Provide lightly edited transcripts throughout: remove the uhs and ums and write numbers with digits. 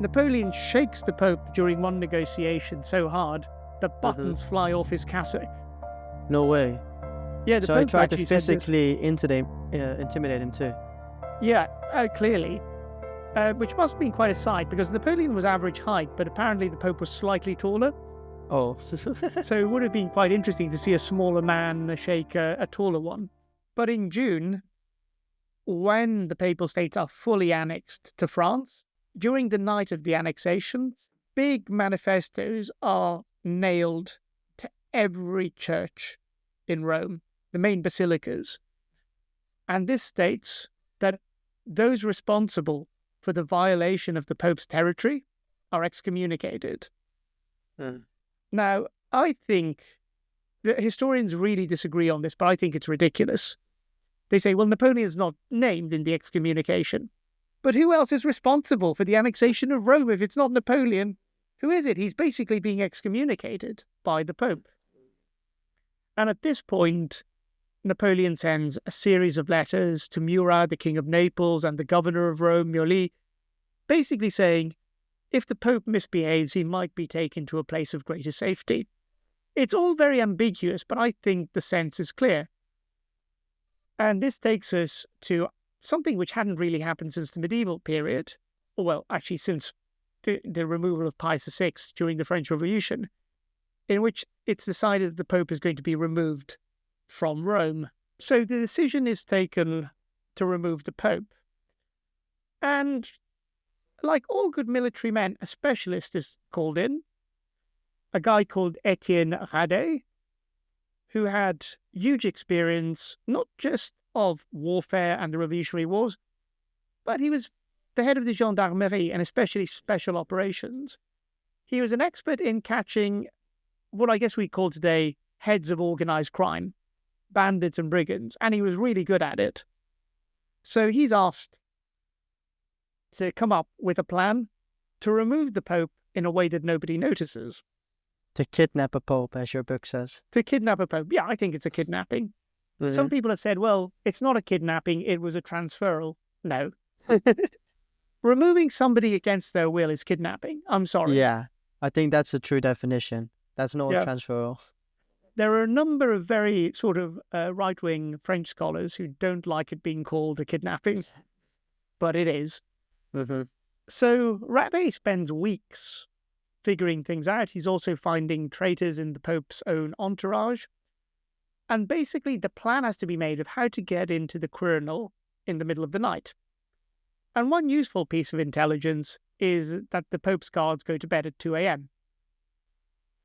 Napoleon shakes the Pope during one negotiation so hard that buttons fly off his cassock. No way. Yeah, the So he Pope tried to actually said this. physically intimidate him too. Yeah, clearly. Which must have been quite a sight, because Napoleon was average height, but apparently the Pope was slightly taller. Oh. So it would have been quite interesting to see a smaller man shake a taller one. But in June, when the Papal States are fully annexed to France, during the night of the annexation, big manifestos are nailed to every church in Rome, the main basilicas. And this states that those responsible for the violation of the Pope's territory are excommunicated. Now, I think the historians really disagree on this, but I think it's ridiculous. They say, well, Napoleon's not named in the excommunication. But who else is responsible for the annexation of Rome if it's not Napoleon? Who is it? He's basically being excommunicated by the Pope. And at this point, Napoleon sends a series of letters to Murat, the King of Naples, and the governor of Rome, Mioli, basically saying, if the Pope misbehaves, he might be taken to a place of greater safety. It's all very ambiguous, but I think the sense is clear. And this takes us to something which hadn't really happened since the medieval period, or well, actually since the removal of Pius VI during the French Revolution, in which it's decided that the Pope is going to be removed from Rome. So the decision is taken to remove the Pope. And like all good military men, a specialist is called in, a guy called Etienne Radet, who had huge experience, not just of warfare and the Revolutionary Wars, but he was the head of the gendarmerie and especially special operations. He was an expert in catching what I guess we call today heads of organized crime, bandits and brigands, and he was really good at it. So he's asked to come up with a plan to remove the Pope in a way that nobody notices. To kidnap a pope, as your book says. To kidnap a Pope. Yeah, I think it's a kidnapping. Some people have said, well, it's not a kidnapping, it was a transferal. No. Removing somebody against their will is kidnapping. I'm sorry. Yeah, I think that's a true definition. That's not a transferal. There are a number of very sort of right-wing French scholars who don't like it being called a kidnapping, but it is. So Radet spends weeks figuring things out. He's also finding traitors in the Pope's own entourage. And basically the plan has to be made of how to get into the Quirinal in the middle of the night. And one useful piece of intelligence is that the Pope's guards go to bed at 2 a.m.,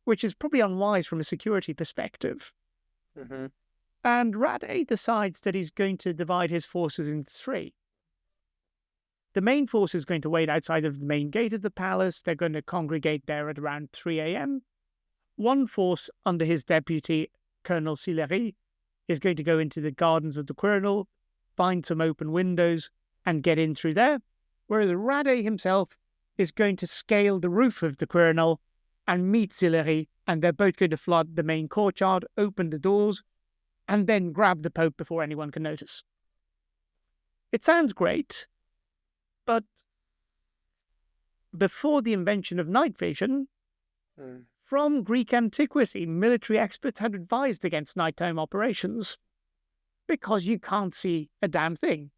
which is probably unwise from a security perspective. And Radet decides that he's going to divide his forces into three. The main force is going to wait outside of the main gate of the palace. They're going to congregate there at around 3 a.m. One force under his deputy, Colonel Sillery, is going to go into the gardens of the Quirinal, find some open windows, and get in through there, whereas Radet himself is going to scale the roof of the Quirinal and meet Sillery, and they're both going to flood the main courtyard, open the doors, and then grab the Pope before anyone can notice. It sounds great, but before the invention of night vision, from Greek antiquity, military experts had advised against nighttime operations because you can't see a damn thing.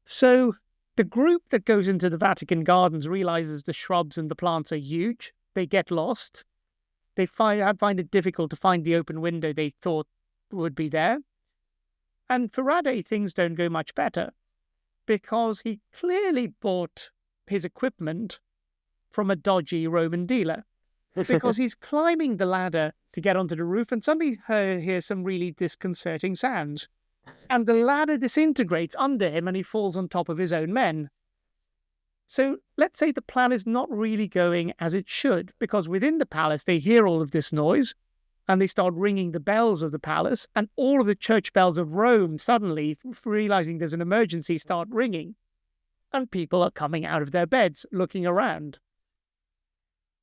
So the group that goes into the Vatican gardens realizes the shrubs and the plants are huge. They get lost. They find it difficult to find the open window they thought would be there. And for Radet, things don't go much better because he clearly bought his equipment from a dodgy Roman dealer. Because he's climbing the ladder to get onto the roof and suddenly hears some really disconcerting sounds. And the ladder disintegrates under him and he falls on top of his own men. So let's say the plan is not really going as it should, because within the palace they hear all of this noise and they start ringing the bells of the palace, and all of the church bells of Rome suddenly, realizing there's an emergency, start ringing. And people are coming out of their beds looking around.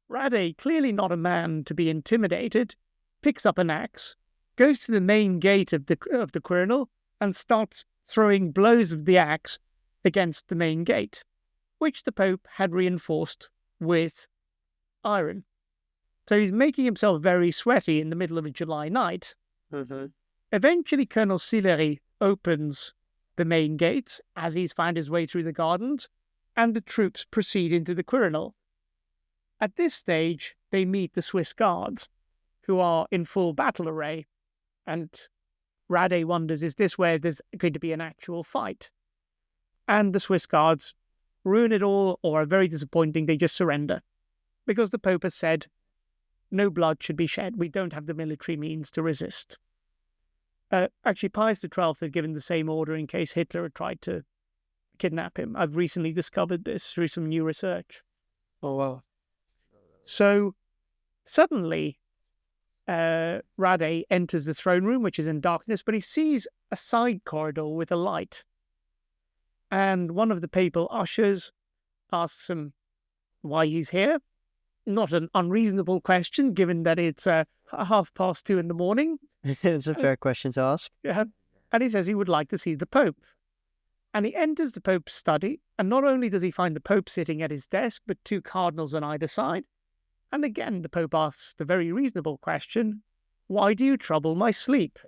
Radet, clearly not a man to be intimidated, picks up an axe, goes to the main gate of the Quirinal and starts throwing blows of the axe against the main gate, which the Pope had reinforced with iron. So he's making himself very sweaty in the middle of a July night. Mm-hmm. Eventually, Colonel Sillery opens the main gates as he's found his way through the gardens, and the troops proceed into the Quirinal. At this stage, they meet the Swiss guards, who are in full battle array, and Rade wonders, is this where there's going to be an actual fight? And the Swiss guards ruin it all, or are very disappointing. They just surrender, because the Pope has said, no blood should be shed. We don't have the military means to resist. Actually, Pius XII had given the same order in case Hitler had tried to kidnap him. I've recently discovered this through some new research. Oh, wow. So suddenly, Rade enters the throne room, which is in darkness, but he sees a side corridor with a light. And one of the papal ushers asks him why he's here. Not an unreasonable question, given that it's 2:30 in the morning. It's a fair question to ask. Yeah. And he says he would like to see the Pope. And he enters the Pope's study, and not only does he find the Pope sitting at his desk, but 2 cardinals on either side. And again, the Pope asks the very reasonable question, why do you trouble my sleep?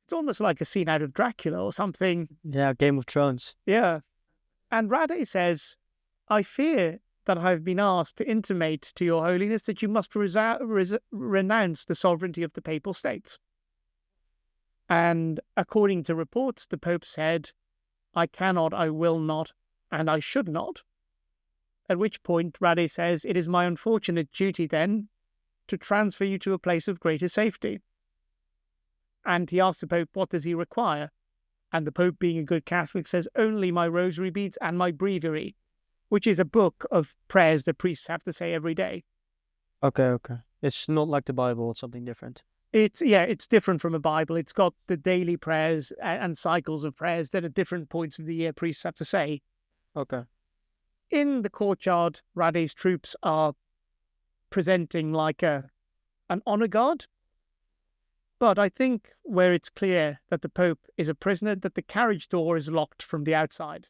It's almost like a scene out of Dracula or something. Yeah, Game of Thrones. Yeah. And Rade says, I fear that I have been asked to intimate to your holiness that you must renounce the sovereignty of the Papal States. And according to reports, the Pope said, I cannot, I will not, and I should not. At which point Rade says, it is my unfortunate duty then to transfer you to a place of greater safety. And he asks the Pope, what does he require? And the Pope, being a good Catholic, says, only my rosary beads and my breviary, which is a book of prayers that priests have to say every day. Okay. It's not like the Bible, it's something different. It's different from a Bible. It's got the daily prayers and cycles of prayers that at different points of the year priests have to say. Okay. In the courtyard, Rade's troops are presenting like an honor guard. But I think where it's clear that the Pope is a prisoner, that the carriage door is locked from the outside.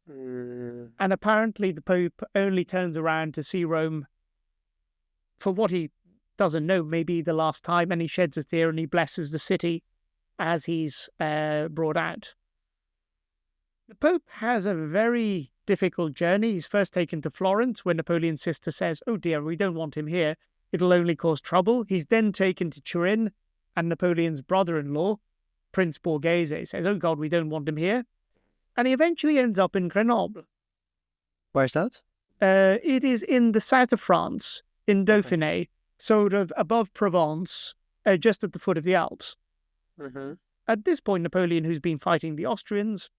And apparently the Pope only turns around to see Rome for what he doesn't know, maybe the last time, and he sheds a tear and he blesses the city as he's brought out. The Pope has a very difficult journey. He's first taken to Florence, where Napoleon's sister says, oh dear, we don't want him here. It'll only cause trouble. He's then taken to Turin, and Napoleon's brother-in-law, Prince Borghese, says, oh God, we don't want him here. And he eventually ends up in Grenoble. Where's that? It is in the south of France, in Dauphiné, sort of above Provence, just at the foot of the Alps. Mm-hmm. At this point, Napoleon, who's been fighting the Austrians,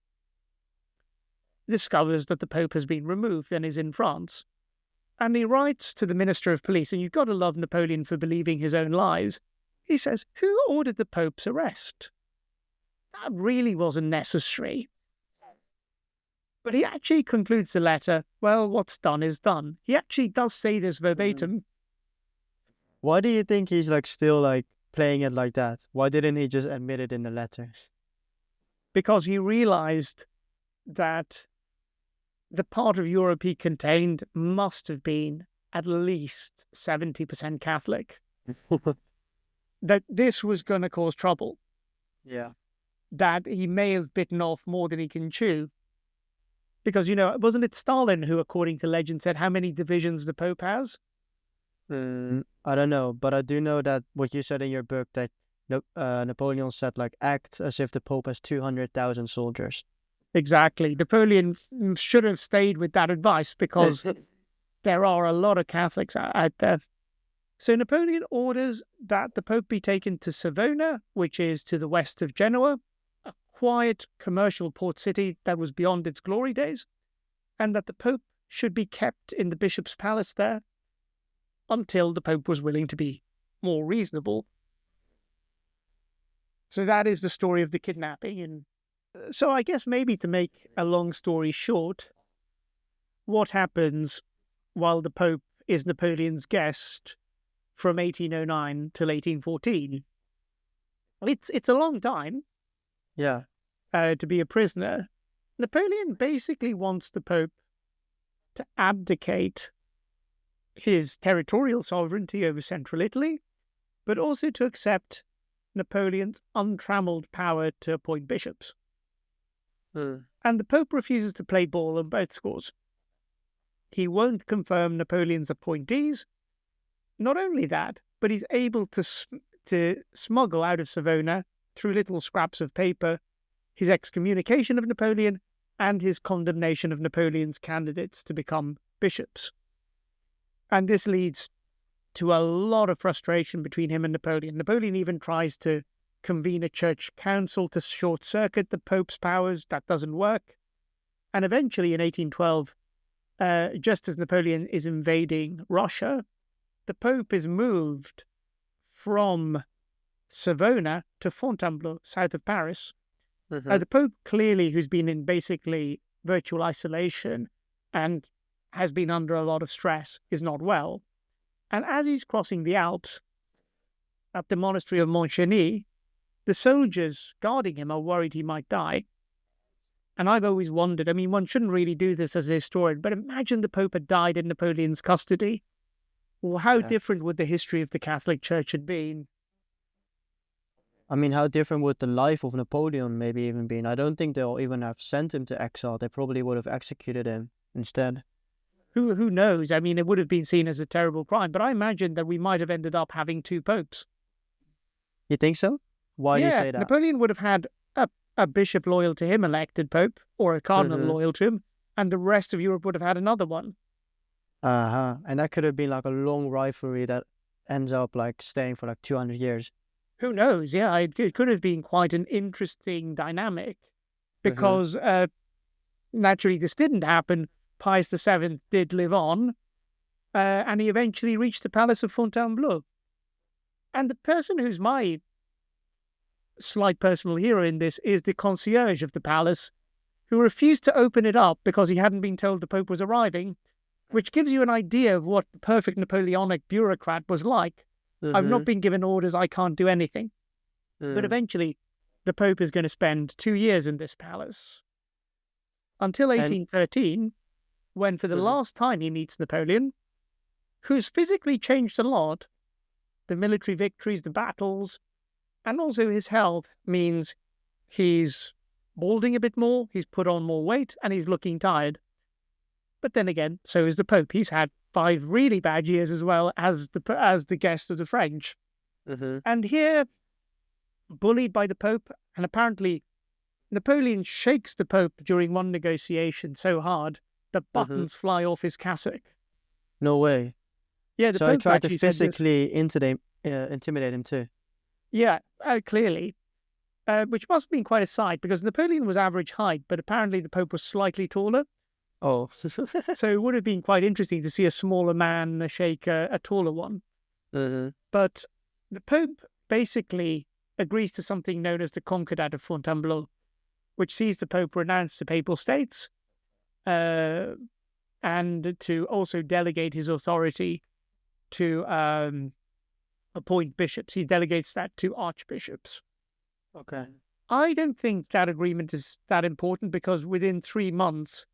discovers that the Pope has been removed and is in France. And he writes to the Minister of Police, and you've got to love Napoleon for believing his own lies. He says, who ordered the Pope's arrest? That really wasn't necessary. But he actually concludes the letter, well, what's done is done. He actually does say this verbatim. Why do you think he's still playing it like that? Why didn't he just admit it in the letter? Because he realized that the part of Europe he contained must have been at least 70% Catholic. That this was going to cause trouble. Yeah. That he may have bitten off more than he can chew. Because, wasn't it Stalin who, according to legend, said how many divisions the Pope has? I don't know, but I do know that what you said in your book, that Napoleon said, act as if the Pope has 200,000 soldiers. Exactly. Napoleon should have stayed with that advice because there are a lot of Catholics out there. So Napoleon orders that the Pope be taken to Savona, which is to the west of Genoa, a quiet commercial port city that was beyond its glory days, and that the Pope should be kept in the bishop's palace there until the Pope was willing to be more reasonable. So that is the story of the kidnapping. And so I guess maybe to make a long story short, what happens while the Pope is Napoleon's guest from 1809 till 1814? It's a long time. Yeah. To be a prisoner. Napoleon basically wants the Pope to abdicate his territorial sovereignty over central Italy, but also to accept Napoleon's untrammeled power to appoint bishops. And the Pope refuses to play ball on both scores. He won't confirm Napoleon's appointees. Not only that, but he's able to smuggle out of Savona, through little scraps of paper, his excommunication of Napoleon and his condemnation of Napoleon's candidates to become bishops. And this leads to a lot of frustration between him and Napoleon. Napoleon even tries to convene a church council to short-circuit the Pope's powers. That doesn't work. And eventually, in 1812, just as Napoleon is invading Russia, the Pope is moved from Savona to Fontainebleau, south of Paris. The Pope, clearly, who's been in basically virtual isolation and has been under a lot of stress, is not well. And as he's crossing the Alps at the monastery of Montcheny, the soldiers guarding him are worried he might die. And I've always wondered, I mean, one shouldn't really do this as a historian, but imagine the Pope had died in Napoleon's custody. Well, how different would the history of the Catholic Church have been? I mean, how different would the life of Napoleon maybe even been? I don't think they'll even have sent him to exile. They probably would have executed him instead. Who knows? I mean, it would have been seen as a terrible crime, but I imagine that we might have ended up having two popes. You think so? Why do you say that? Napoleon would have had a bishop loyal to him elected pope, or a cardinal loyal to him, and the rest of Europe would have had another one. And that could have been like a long rivalry that ends up like staying for like 200 years. Who knows? Yeah, it could have been quite an interesting dynamic, because naturally this didn't happen. Pius VII did live on, and he eventually reached the palace of Fontainebleau. And the person who's my slight personal hero in this is the concierge of the palace, who refused to open it up because he hadn't been told the Pope was arriving, which gives you an idea of what the perfect Napoleonic bureaucrat was like. I've not been given orders, I can't do anything. But eventually, the Pope is going to spend 2 years in this palace. Until 1813, when for the last time he meets Napoleon, who's physically changed a lot. The military victories, the battles, and also his health means he's balding a bit more, he's put on more weight, and he's looking tired. But then again, so is the Pope. He's had 5 really bad years as well as the guest of the French. And here, bullied by the Pope, and apparently Napoleon shakes the Pope during one negotiation so hard that buttons fly off his cassock. No way. Yeah, the so Pope he tried to actually said this. physically intimidate him too. Yeah, clearly. Which must have been quite a sight, because Napoleon was average height, but apparently the Pope was slightly taller. Oh. So it would have been quite interesting to see a smaller man shake a taller one. But the Pope basically agrees to something known as the Concordat of Fontainebleau, which sees the Pope renounce the Papal States and to also delegate his authority to appoint bishops. He delegates that to archbishops. Okay. I don't think that agreement is that important, because within 3 months,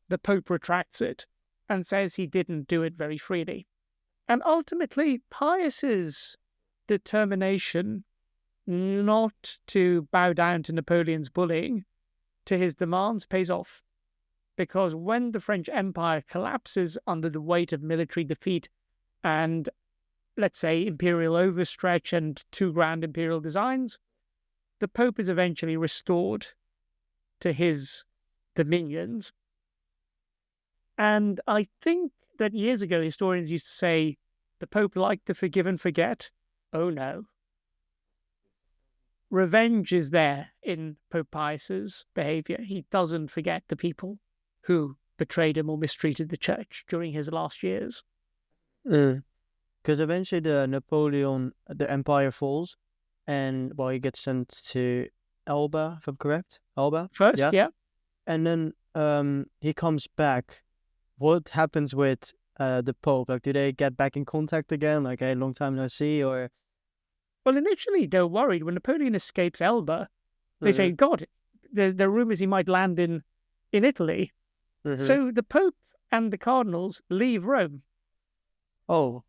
the Pope retracts it and says he didn't do it very freely. And ultimately, Pius's determination not to bow down to Napoleon's bullying, to his demands, pays off. Because when the French Empire collapses under the weight of military defeat and, let's say, imperial overstretch and too grand imperial designs, the Pope is eventually restored to his dominions. And I think that years ago, historians used to say the Pope liked to forgive and forget. Oh no. Revenge is there in Pope Pius's behavior. He doesn't forget the people who betrayed him or mistreated the church during his last years. Because eventually the empire falls, and he gets sent to Elba, if I'm correct. Elba? First, yeah. And then he comes back. What happens with the Pope? Like, do they get back in contact again? Like, hey, long time no see, or... Well, initially, they were worried. When Napoleon escapes Elba, they say, God, there are rumors he might land in in Italy. Mhm. So the Pope and the cardinals leave Rome. Oh,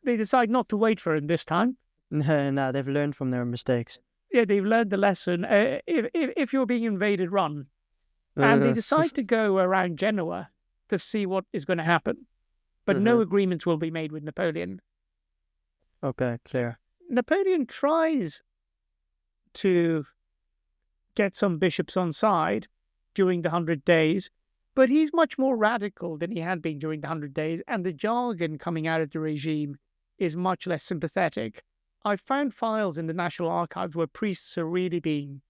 They decide not to wait for him this time. no, they've learned from their mistakes. Yeah, they've learned the lesson. If you're being invaded, run. And they decide to go around Genoa to see what is going to happen. But no agreements will be made with Napoleon. Okay, clear. Napoleon tries to get some bishops on side during the 100 Days, but he's much more radical than he had been during the 100 Days, and the jargon coming out of the regime is much less sympathetic. I found files in the National Archives where priests are really being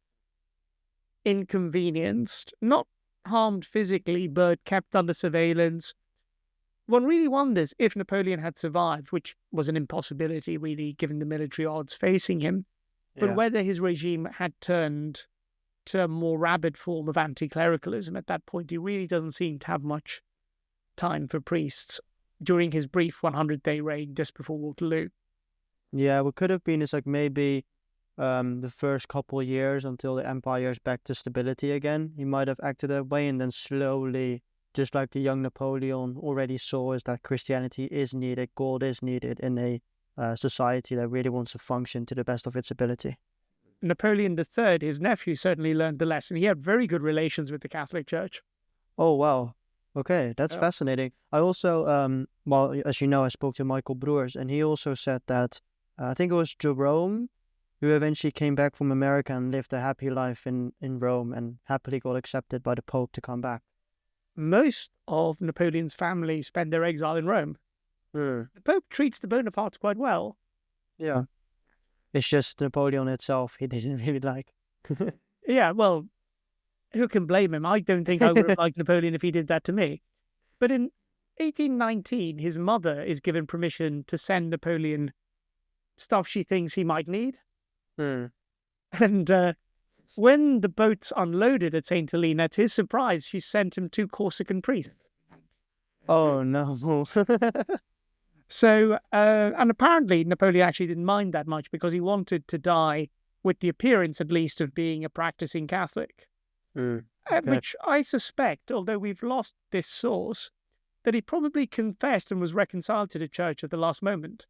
inconvenienced, not harmed physically, but kept under surveillance. One really wonders if Napoleon had survived, which was an impossibility, really, given the military odds facing him, but whether his regime had turned to a more rabid form of anti-clericalism at that point. He really doesn't seem to have much time for priests during his brief 100-day reign just before Waterloo. Yeah, what could have been is like maybe the first couple of years until the empire is back to stability again. He might have acted that way, and then slowly, just like the young Napoleon already saw, is that Christianity is needed, God is needed in a society that really wants to function to the best of its ability. Napoleon III, his nephew, certainly learned the lesson. He had very good relations with the Catholic Church. Oh, wow. Okay, that's fascinating. I also, well, as you know, I spoke to Michael Broers, and he also said that, I think it was Jerome, who eventually came back from America and lived a happy life in Rome and happily got accepted by the Pope to come back. Most of Napoleon's family spent their exile in Rome. The Pope treats the Bonapartes quite well. Yeah. It's just Napoleon itself he didn't really like. Yeah, well, who can blame him? I don't think I would have liked Napoleon if he did that to me. But in 1819, his mother is given permission to send Napoleon stuff she thinks he might need. And when the boats unloaded at St. Helena, to his surprise, she sent him 2 Corsican priests. Oh, no. So, and apparently Napoleon actually didn't mind that much because he wanted to die with the appearance, at least, of being a practicing Catholic. Which I suspect, although we've lost this source, that he probably confessed and was reconciled to the church at the last moment.